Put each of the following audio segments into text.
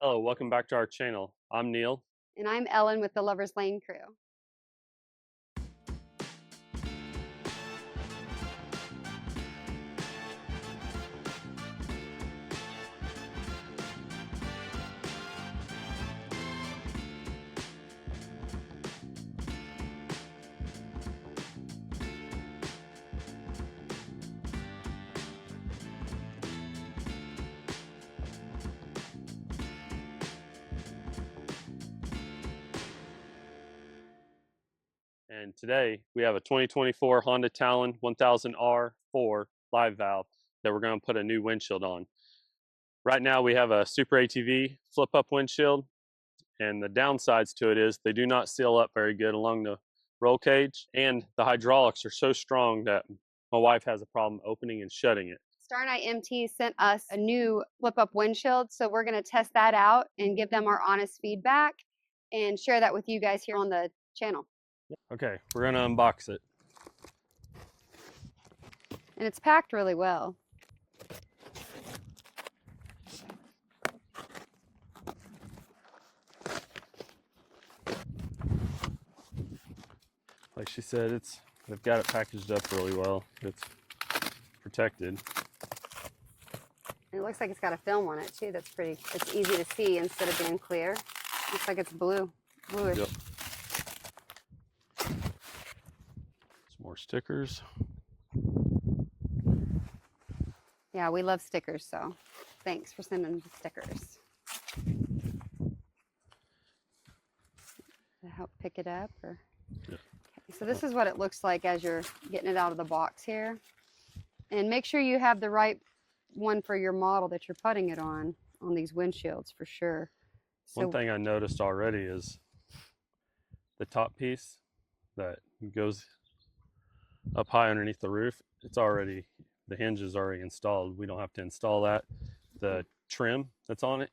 Hello, welcome back to our channel. I'm Neil. And I'm Ellen with the Lover's Lane crew. And today we have a 2024 Honda Talon 1000R4 LiveValve that we're going to put a new windshield on. Right now we have a Super ATV flip-up windshield, and the downsides to it is they do not seal up very good along the roll cage, and the hydraulics are so strong that my wife has a problem opening and shutting it. StarKnight MT sent us a new flip-up windshield, so we're going to test that out and give them our honest feedback and share that with you guys here on the channel. Okay, we're going to unbox it. And it's packed really well. Like she said, they've got it packaged up really well. It's protected. And it looks like it's got a film on it too. It's easy to see instead of being clear. Looks like it's bluish. Yep. Some more stickers. Yeah, we love stickers, so thanks for sending the stickers. To help pick it up, or yeah. Okay, so this is what it looks like as you're getting it out of the box here. And make sure you have the right one for your model that you're putting it on these windshields for sure. So one thing I noticed already is the top piece that goes up high underneath the roof, the hinge is already installed. We don't have to install that. The trim that's on it,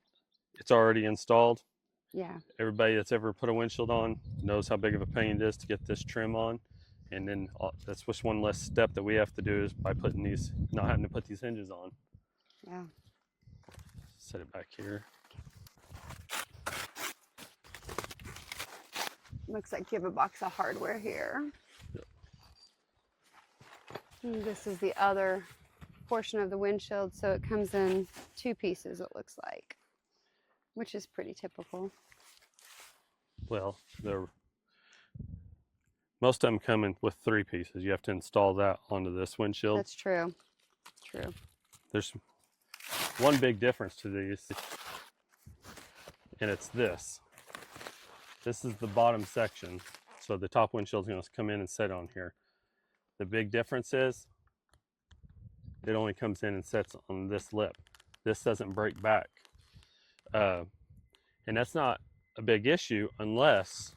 it's already installed. Yeah. Everybody that's ever put a windshield on knows how big of a pain it is to get this trim on. And then that's just one less step that we have to do is by not having to put these hinges on. Yeah. Set it back here. Looks like you have a box of hardware here. Yep. And this is the other portion of the windshield, so it comes in two pieces, it looks like, which is pretty typical. Well, most of them come in with 3 pieces. You have to install that onto this windshield. That's true. True. There's one big difference to these, and it's this. This is the bottom section, so the top windshield is going to come in and sit on here. The big difference is it only comes in and sits on this lip. This doesn't break back. And that's not a big issue unless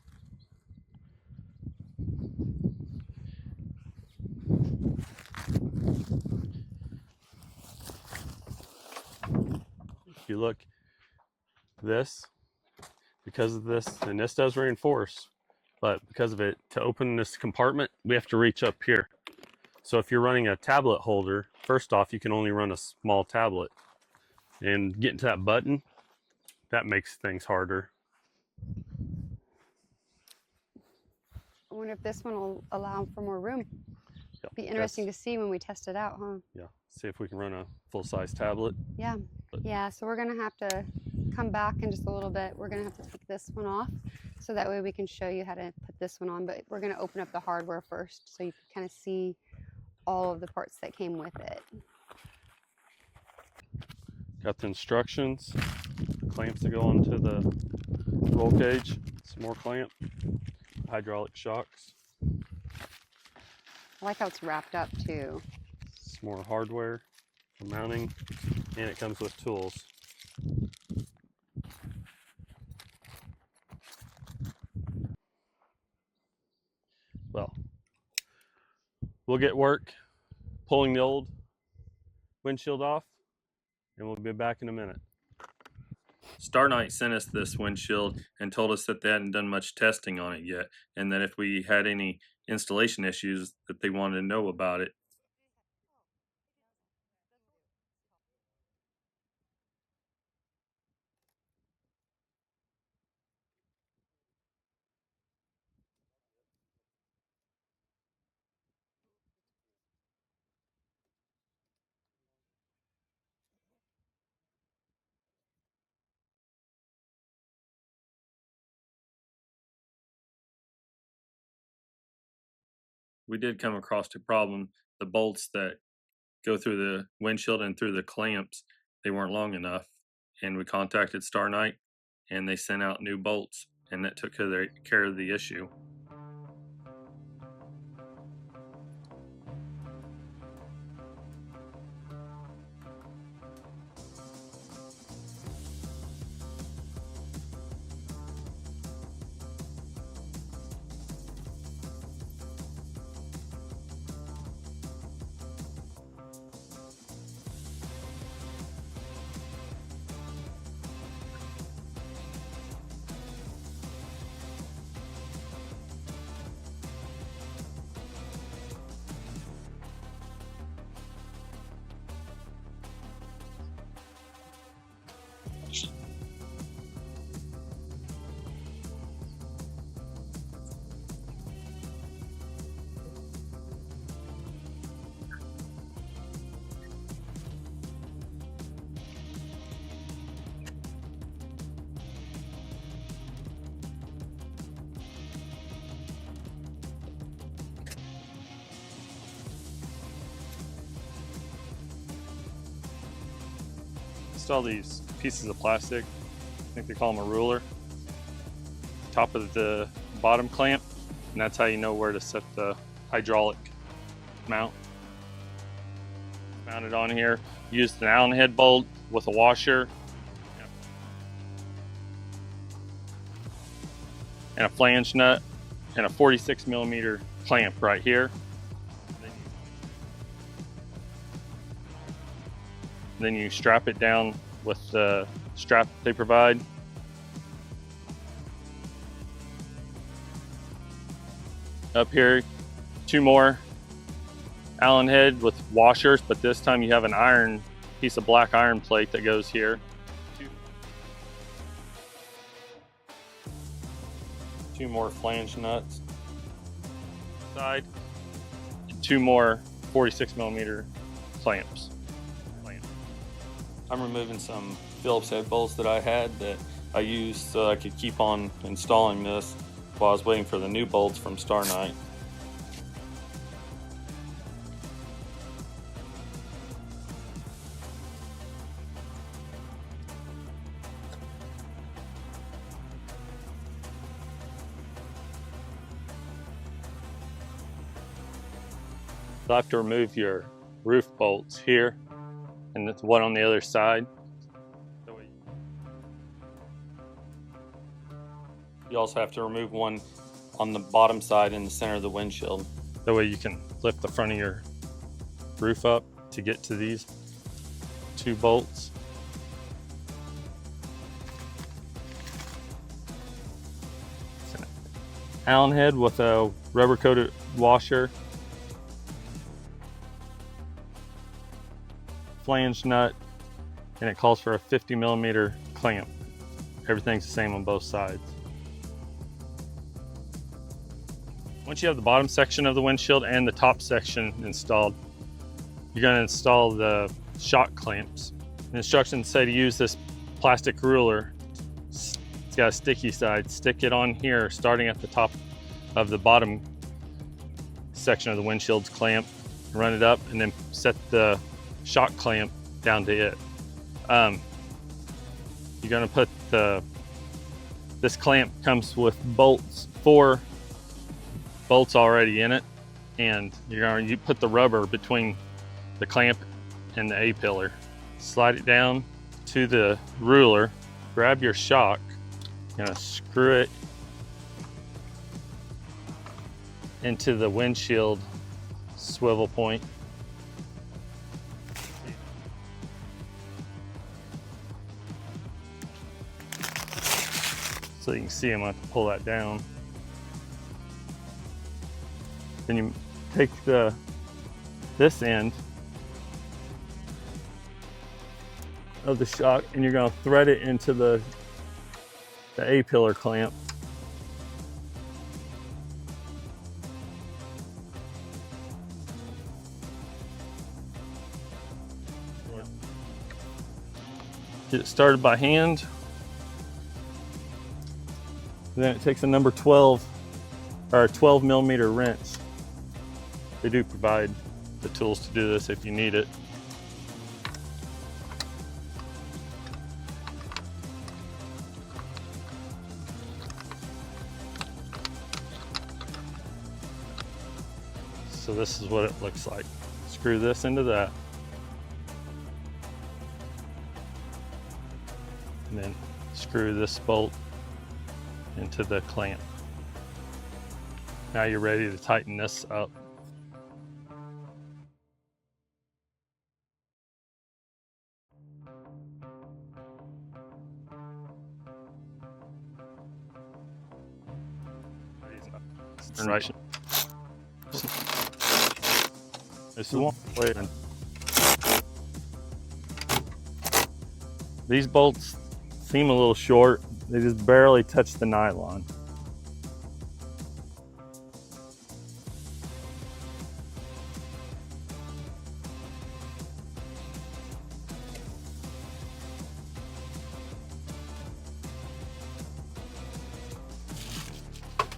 if you look because of this, and this does reinforce, but because of it, to open this compartment, we have to reach up here. So if you're running a tablet holder, first off, you can only run a small tablet. And getting to that button, that makes things harder. I wonder if this one will allow for more room. Yep, be interesting to see when we test it out, huh? Yeah, see if we can run a full-size tablet. Yeah. Yeah, so we're going to have to come back in just a little bit. We're going to have to take this one off so that way we can show you how to put this one on, but we're going to open up the hardware first so you can kind of see all of the parts that came with it. Got the instructions, clamps to go onto the roll cage, some more clamp, hydraulic shocks. I like how it's wrapped up too. Some more hardware for mounting, and it comes with tools. Well, we'll get work pulling the old windshield off, and we'll be back in a minute. StarKnight sent us this windshield and told us that they hadn't done much testing on it yet, and that if we had any installation issues that they wanted to know about it. we did come across a problem. The bolts that go through the windshield and through the clamps, they weren't long enough. And we contacted StarKnight and they sent out new bolts, and that took care of the issue. All these pieces of plastic, I think they call them a ruler, top of the bottom clamp, and that's how you know where to set the hydraulic mount. Mounted on here, used an Allen head bolt with a washer and a flange nut and a 46mm clamp right here. Then you strap it down with the strap they provide. Up here, 2 more Allen head with washers, but this time you have an iron piece of black iron plate that goes here. 2 more flange nuts. Side, and 2 more 46mm clamps. I'm removing some Phillips head bolts that I had that I used so I could keep on installing this while I was waiting for the new bolts from StarKnight. You'll have to remove your roof bolts here and the one on the other side. You also have to remove one on the bottom side in the center of the windshield. That way you can lift the front of your roof up to get to these 2 bolts. It's an Allen head with a rubber coated washer, flange nut, and it calls for a 50mm clamp. Everything's the same on both sides. Once you have the bottom section of the windshield and the top section installed, you're going to install the shock clamps. The instructions say to use this plastic ruler. It's got a sticky side. Stick it on here, starting at the top of the bottom section of the windshield's clamp. Run it up and then set the shock clamp down to it. You're going to put this clamp comes with bolts, 4 bolts already in it, and you put the rubber between the clamp and the A-pillar. Slide it down to the ruler, grab your shock, you're gonna screw it into the windshield swivel point. So you can see I'm going to pull that down. Then you take this end of the shock and you're going to thread it into the A-pillar clamp. Get it started by hand. Then it takes a number 12 or a 12mm wrench They do provide the tools to do this if you need it. So this is what it looks like. Screw this into that. And then screw this bolt into the clamp. Now you're ready to tighten this up. Right. This is one. These bolts seem a little short. They just barely touch the nylon.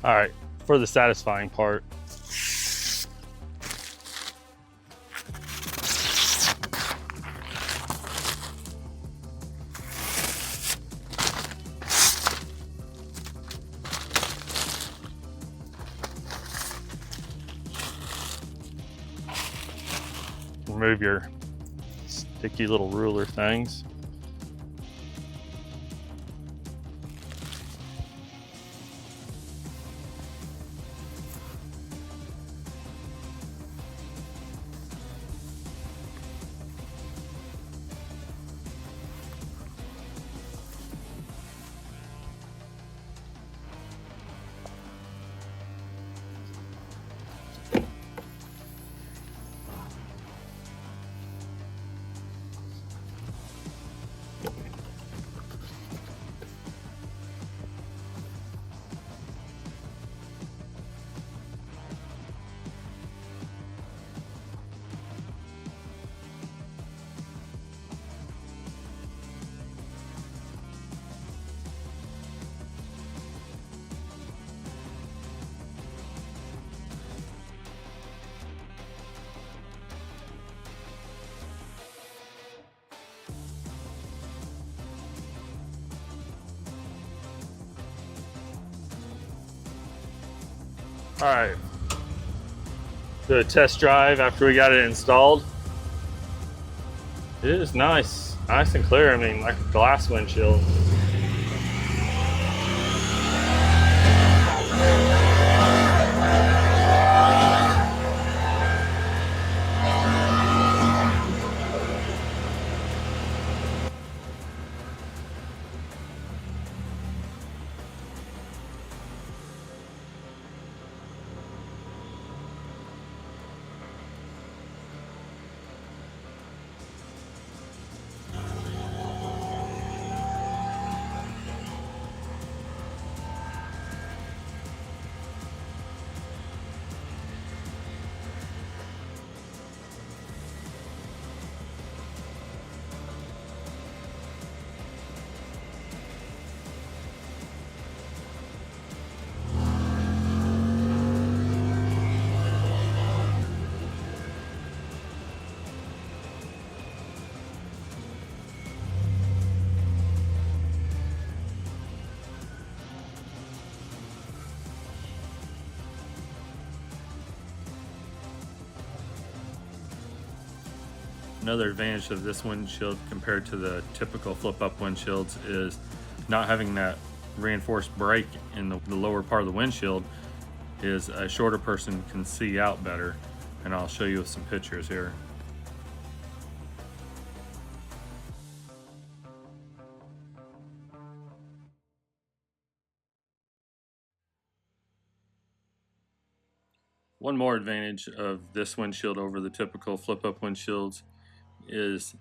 All right, for the satisfying part. Remove your sticky little ruler things. All right, do a test drive after we got it installed. It is nice and clear. I mean, like a glass windshield. Another advantage of this windshield compared to the typical flip-up windshields is not having that reinforced brake in the lower part of the windshield. Is a shorter person can see out better, and I'll show you with some pictures here. One more advantage of this windshield over the typical flip-up windshields is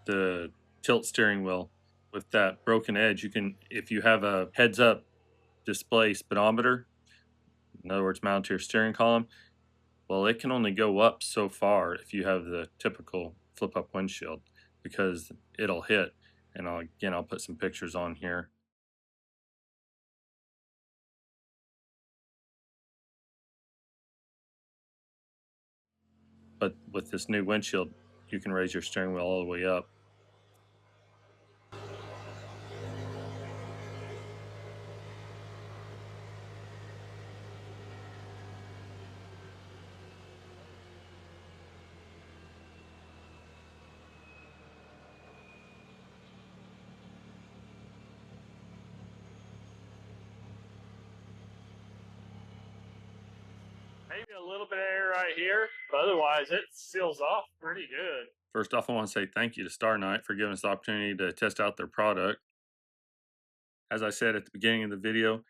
the tilt steering wheel. With that broken edge, you can, if you have a heads-up display speedometer, in other words mounted to your steering column, well, it can only go up so far if you have the typical flip-up windshield, because it'll hit. And I'll put some pictures on here. but with this new windshield, you can raise your steering wheel all the way up. Maybe a little bit of air right here, but otherwise it seals off pretty good. First off, I want to say thank you to StarKnight for giving us the opportunity to test out their product. As I said at the beginning of the video,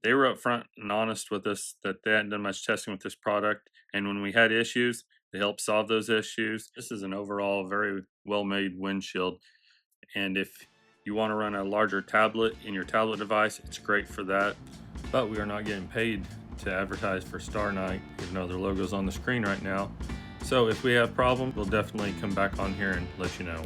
they were upfront and honest with us that they hadn't done much testing with this product, and when we had issues, they helped solve those issues. This is an overall very well-made windshield, and if you want to run a larger tablet in your tablet device, it's great for that. But we are not getting paid to advertise for StarKnight, even though their logo's on the screen right now. So if we have problems, we'll definitely come back on here and let you know.